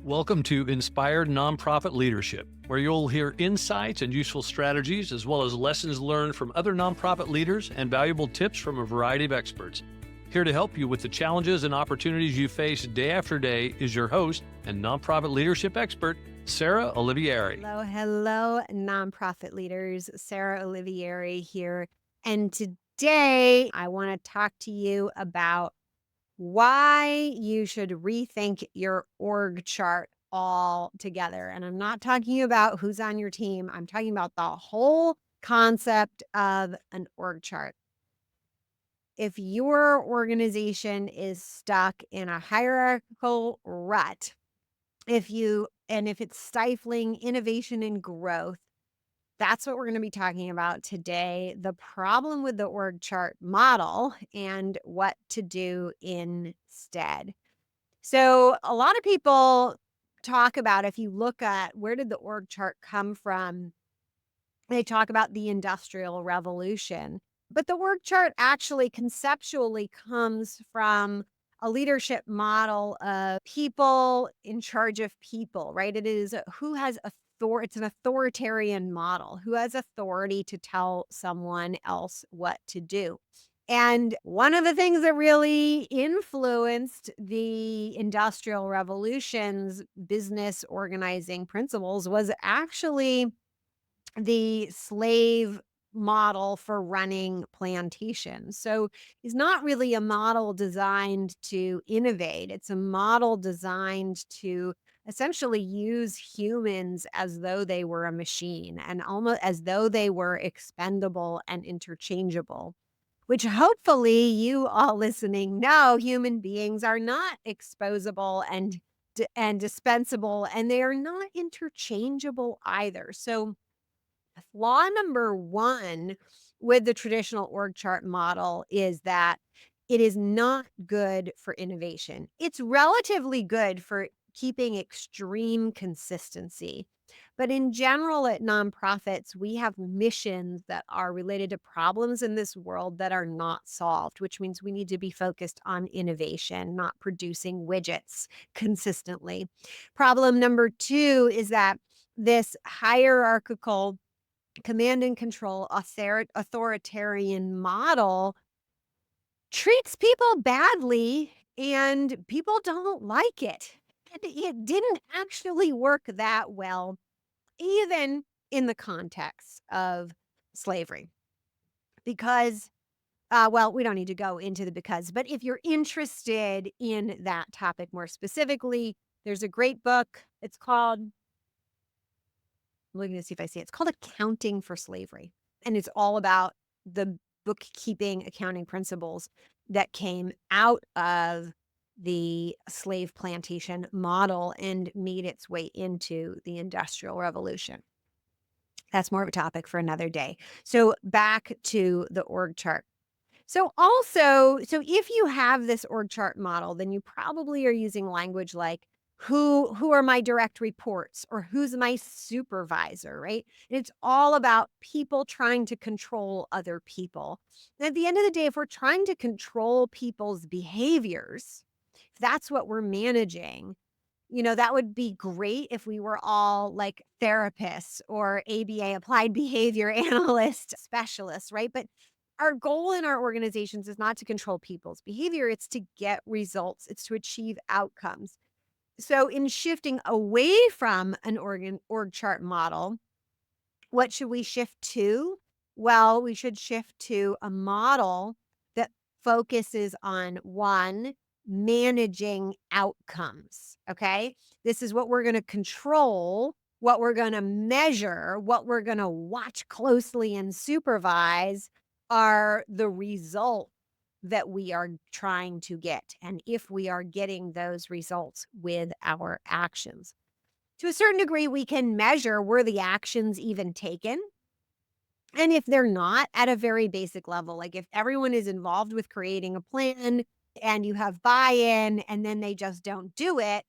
Welcome to Inspired Nonprofit Leadership, where you'll hear insights and useful strategies, as well as lessons learned from other nonprofit leaders and valuable tips from a variety of experts. Here to help you with the challenges and opportunities you face day after day is your host and nonprofit leadership expert, Sarah Olivieri. Hello, nonprofit leaders. Sarah Olivieri here. And today I want to talk to you about why you should rethink your org chart altogether. And I'm not talking about who's on your team, I'm talking about the whole concept of an org chart. If your organization is stuck in a hierarchical rut, if it's stifling innovation and growth, that's what we're going to be talking about today. The problem with the org chart model and what to do instead. So, a lot of people talk about, if you look at where did the org chart come from, they talk about the Industrial Revolution. But the org chart actually conceptually comes from a leadership model of people in charge of people, right? It is who has it's an authoritarian model, who has authority to tell someone else what to do. And one of the things that really influenced the Industrial Revolution's business organizing principles was actually the slave model for running plantations. So it's not really a model designed to innovate. It's a model designed to essentially use humans as though they were a machine and almost as though they were expendable and interchangeable, which hopefully you all listening know human beings are not exposable and dispensable, and they are not interchangeable either. So flaw number one with the traditional org chart model is that it is not good for innovation. It's relatively good for keeping extreme consistency. But in general, at nonprofits, we have missions that are related to problems in this world that are not solved, which means we need to be focused on innovation, not producing widgets consistently. Problem number two is that this hierarchical command and control authoritarian model treats people badly and people don't like it. And it didn't actually work that well, even in the context of slavery. Because, well, we don't need to go into the because, but if you're interested in that topic more specifically, there's a great book. It's called, I'm looking to see if I see it. It's called Accounting for Slavery. And it's all about the bookkeeping accounting principles that came out of the slave plantation model and made its way into the Industrial Revolution. That's more of a topic for another day. So back to the org chart. So if you have this org chart model, then you probably are using language like who are my direct reports or who's my supervisor, right? And it's all about people trying to control other people. And at the end of the day, if we're trying to control people's behaviors, if that's what we're managing, that would be great if we were all like therapists or ABA, applied behavior analyst specialists, right? But our goal in our organizations is not to control people's behavior, it's to get results, it's to achieve outcomes. So, in shifting away from an org chart model, what should we shift to? Well, we should shift to a model that focuses on one, managing outcomes. Okay. This is what we're going to control, what we're going to measure, what we're going to watch closely and supervise are the results that we are trying to get. And if we are getting those results with our actions. To a certain degree, we can measure were the actions even taken. And if they're not at a very basic level, like if everyone is involved with creating a plan and you have buy-in and then they just don't do it,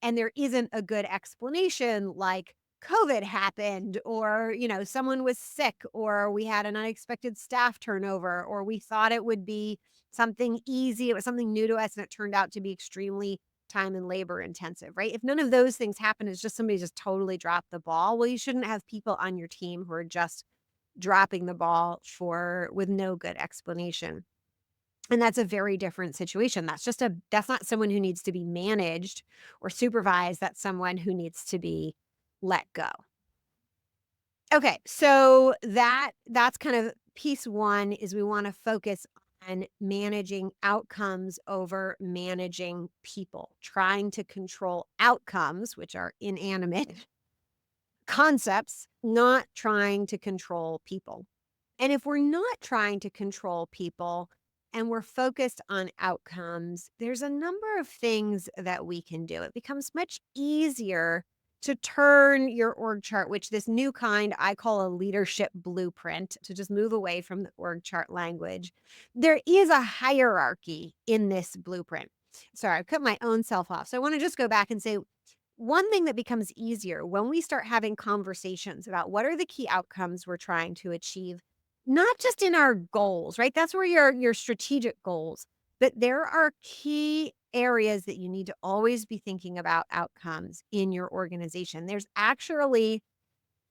and there isn't a good explanation like COVID happened or, someone was sick or we had an unexpected staff turnover or we thought it would be something easy, it was something new to us and it turned out to be extremely time and labor intensive, right? If none of those things happen, it's just somebody just totally dropped the ball. Well, you shouldn't have people on your team who are just dropping the ball with no good explanation. And that's a very different situation. That's not someone who needs to be managed or supervised. That's someone who needs to be let go. Okay, so that's kind of piece one is we want to focus on managing outcomes over managing people, trying to control outcomes, which are inanimate concepts, not trying to control people. And if we're not trying to control people and we're focused on outcomes, there's a number of things that we can do. It becomes much easier to turn your org chart, which this new kind I call a leadership blueprint, to just move away from the org chart language. There is a hierarchy in this blueprint. Sorry, I cut my own self off. So I want to just go back and say one thing that becomes easier when we start having conversations about what are the key outcomes we're trying to achieve, not just in our goals, right? That's where your strategic goals, but there are key areas that you need to always be thinking about outcomes in your organization. There's actually,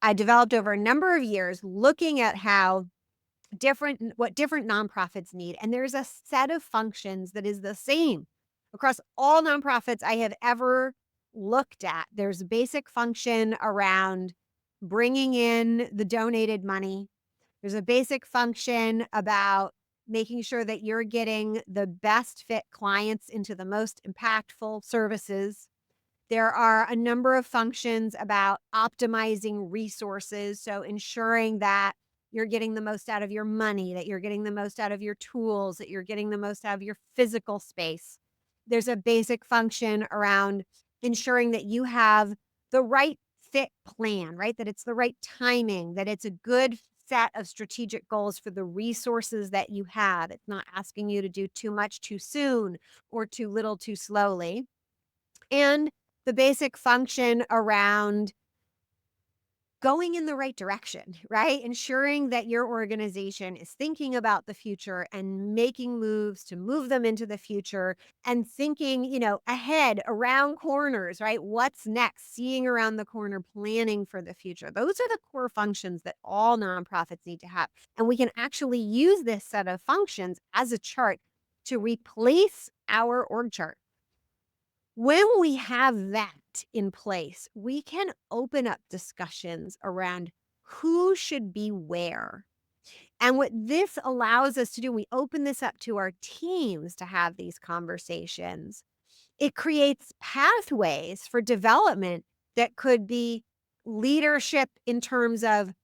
I developed over a number of years looking at what different nonprofits need. And there's a set of functions that is the same across all nonprofits I have ever looked at. There's a basic function around bringing in the donated money. There's a basic function about making sure that you're getting the best fit clients into the most impactful services. There are a number of functions about optimizing resources. So ensuring that you're getting the most out of your money, that you're getting the most out of your tools, that you're getting the most out of your physical space. There's a basic function around ensuring that you have the right fit plan, right? That it's the right timing, that it's a good set of strategic goals for the resources that you have. It's not asking you to do too much too soon or too little too slowly. And the basic function around going in the right direction, right? Ensuring that your organization is thinking about the future and making moves to move them into the future and thinking, ahead around corners, right? What's next? Seeing around the corner, planning for the future. Those are the core functions that all nonprofits need to have. And we can actually use this set of functions as a chart to replace our org chart. When we have that in place, we can open up discussions around who should be where. And what this allows us to do, we open this up to our teams to have these conversations. It creates pathways for development that could be leadership in terms of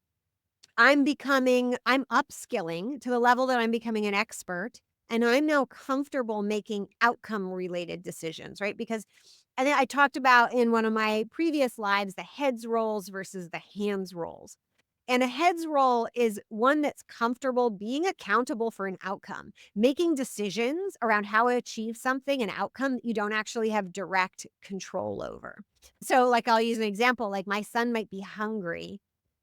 I'm upskilling to the level that I'm becoming an expert. And I'm now comfortable making outcome related decisions, right? Because and then I talked about in one of my previous lives the heads roles versus the hands roles. And a heads role is one that's comfortable being accountable for an outcome, making decisions around how to achieve something, an outcome that you don't actually have direct control over. So, like, I'll use an example like my son might be hungry.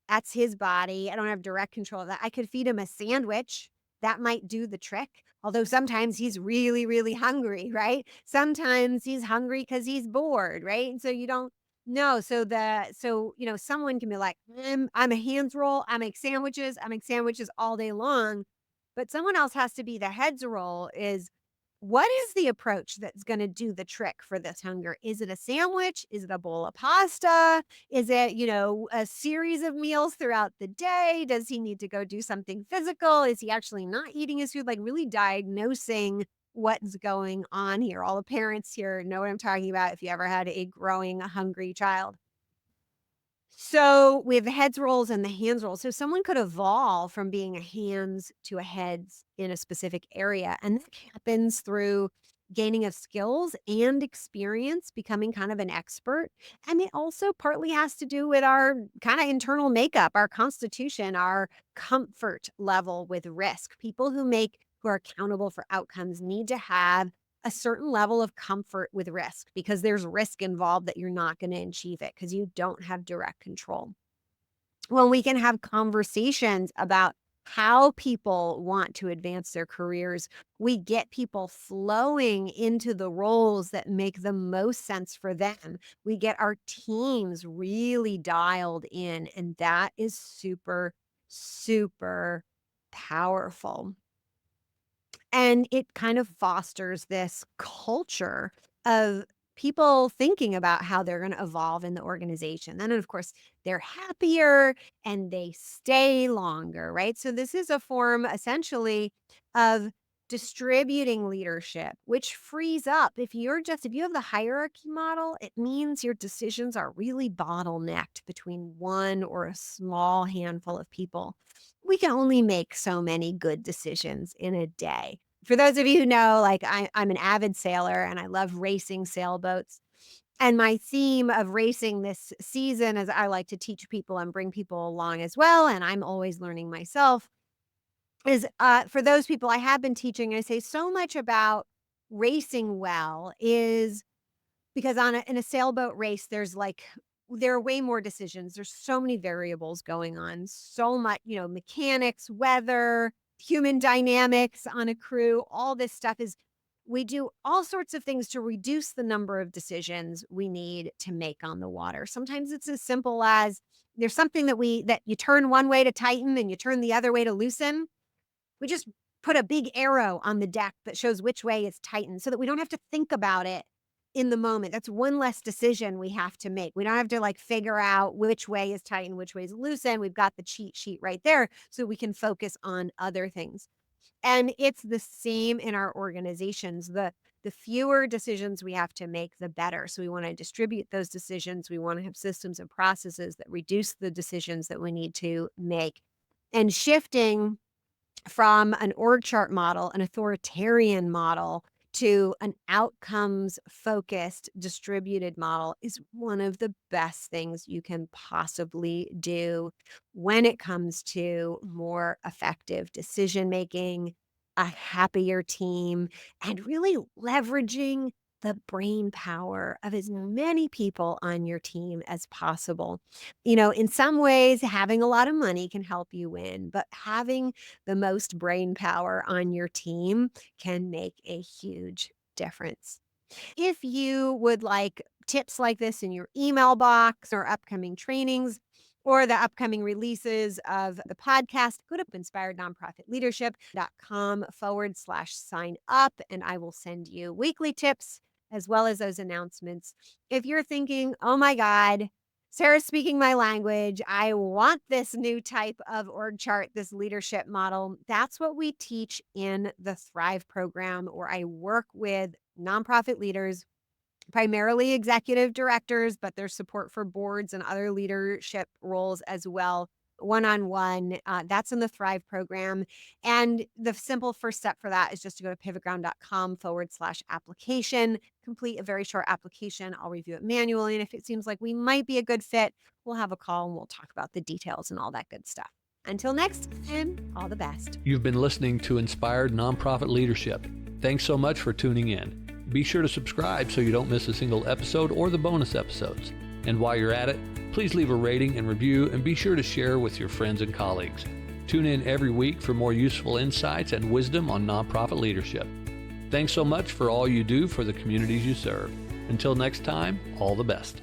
That's his body. I don't have direct control of that. I could feed him a sandwich. That might do the trick. Although sometimes he's really, really hungry, right? Sometimes he's hungry because he's bored, right? And so you don't know. Someone can be like, I'm a hands roll. I make sandwiches. I make sandwiches all day long. But someone else has to be the heads roll is what is the approach that's going to do the trick for this hunger? Is it a sandwich? Is it a bowl of pasta? Is it, a series of meals throughout the day? Does he need to go do something physical? Is he actually not eating his food? Like really diagnosing what's going on here. All the parents here know what I'm talking about if you ever had a growing hungry child. So we have the heads rolls and the hands rolls. So someone could evolve from being a hands to a heads in a specific area. And that happens through gaining of skills and experience, becoming kind of an expert. And it also partly has to do with our kind of internal makeup, our constitution, our comfort level with risk. People who are accountable for outcomes need to have a certain level of comfort with risk because there's risk involved that you're not going to achieve it because you don't have direct control. When we can have conversations about how people want to advance their careers. We get people flowing into the roles that make the most sense for them. We get our teams really dialed in, and that is super, super powerful. And it kind of fosters this culture of people thinking about how they're going to evolve in the organization. Then, of course, they're happier and they stay longer, right? So, this is a form essentially of distributing leadership, which frees up. If you have the hierarchy model, it means your decisions are really bottlenecked between one or a small handful of people. We can only make so many good decisions in a day. For those of you who know, like I'm an avid sailor and I love racing sailboats. And my theme of racing this season is I like to teach people and bring people along as well. And I'm always learning myself. Is for those people I have been teaching, I say so much about racing well is because in a sailboat race, there are way more decisions. There's so many variables going on, so much, mechanics, weather, human dynamics on a crew, all this stuff is we do all sorts of things to reduce the number of decisions we need to make on the water. Sometimes it's as simple as there's something that you turn one way to tighten and you turn the other way to loosen. We just put a big arrow on the deck that shows which way it's tightened so that we don't have to think about it in the moment. That's one less decision we have to make. We don't have to figure out which way is tightened, which way is loosened. We've got the cheat sheet right there so we can focus on other things. And it's the same in our organizations. The fewer decisions we have to make, the better. So we want to distribute those decisions. We want to have systems and processes that reduce the decisions that we need to make. And shifting from an org chart model, an authoritarian model, to an outcomes focused distributed model is one of the best things you can possibly do when it comes to more effective decision making, a happier team, and really leveraging the brain power of as many people on your team as possible. In some ways, having a lot of money can help you win, but having the most brain power on your team can make a huge difference. If you would like tips like this in your email box or upcoming trainings or the upcoming releases of the podcast, go to inspirednonprofitleadership.com/sign up, and I will send you weekly tips as well as those announcements. If you're thinking, oh my God, Sarah's speaking my language. I want this new type of org chart, this leadership model. That's what we teach in the Thrive program, where I work with nonprofit leaders, primarily executive directors, but there's support for boards and other leadership roles as well. One-on-one, that's in the Thrive program. And the simple first step for that is just to go to pivotground.com/application, complete a very short application. I'll review it manually. And if it seems like we might be a good fit, we'll have a call and we'll talk about the details and all that good stuff. Until next time, all the best. You've been listening to Inspired Nonprofit Leadership. Thanks so much for tuning in. Be sure to subscribe so you don't miss a single episode or the bonus episodes. And while you're at it, please leave a rating and review, and be sure to share with your friends and colleagues. Tune in every week for more useful insights and wisdom on nonprofit leadership. Thanks so much for all you do for the communities you serve. Until next time, all the best.